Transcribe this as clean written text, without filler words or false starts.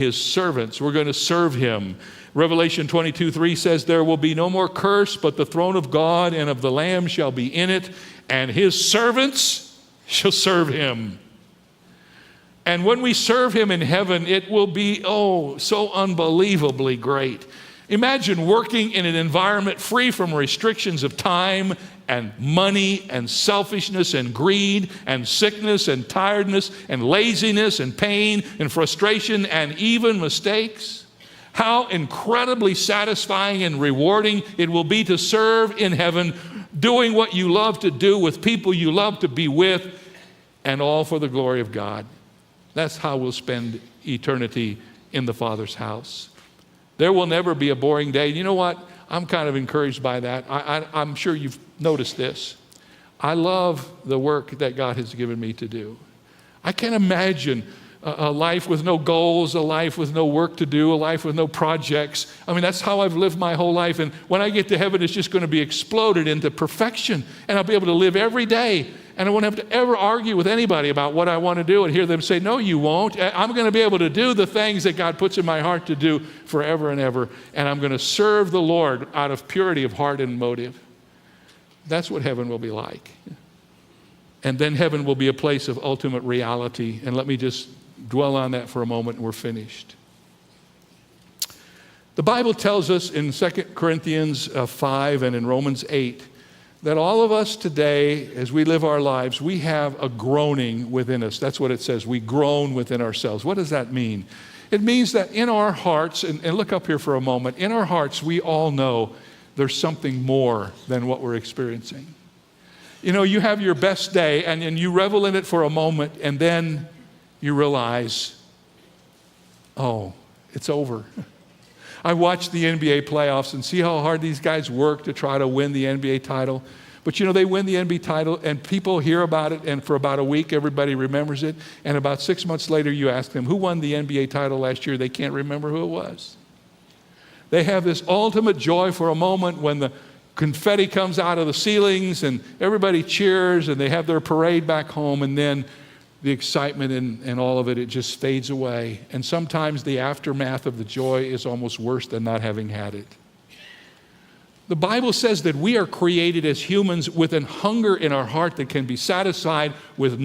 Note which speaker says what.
Speaker 1: his servants. We're going to serve him. Revelation 22:3 says, there will be no more curse, but the throne of God and of the Lamb shall be in it, and his servants shall serve him. And when we serve him in heaven, it will be, so unbelievably great. Imagine working in an environment free from restrictions of time and money and selfishness and greed and sickness and tiredness and laziness and pain and frustration and even mistakes. How incredibly satisfying and rewarding it will be to serve in heaven, doing what you love to do with people you love to be with, and all for the glory of God. That's how we'll spend eternity in the Father's house. There will never be a boring day. You know what? I'm kind of encouraged by that. I'm sure you've noticed this. I love the work that God has given me to do. I can't imagine a life with no goals, a life with no work to do, a life with no projects. I mean, that's how I've lived my whole life. And when I get to heaven, it's just going to be exploded into perfection. And I'll be able to live every day. And I won't have to ever argue with anybody about what I want to do and hear them say, no, you won't. I'm going to be able to do the things that God puts in my heart to do forever and ever. And I'm going to serve the Lord out of purity of heart and motive. That's what heaven will be like. And then heaven will be a place of ultimate reality. And let me just dwell on that for a moment and we're finished. The Bible tells us in 2 Corinthians 5 and in Romans 8 that all of us today, as we live our lives, we have a groaning within us. That's what it says. We groan within ourselves. What does that mean? It means that in our hearts, and look up here for a moment, in our hearts we all know there's something more than what we're experiencing. You know, you have your best day and you revel in it for a moment and then you realize, it's over. I watch the NBA playoffs and see how hard these guys work to try to win the NBA title. But you know, they win the NBA title and people hear about it, and for about a week everybody remembers it, and about 6 months later you ask them, who won the NBA title last year? They can't remember who it was. They have this ultimate joy for a moment when the confetti comes out of the ceilings and everybody cheers and they have their parade back home, and then the excitement and all of it just fades away. And sometimes the aftermath of the joy is almost worse than not having had it. The Bible says that we are created as humans with a hunger in our heart that can be satisfied with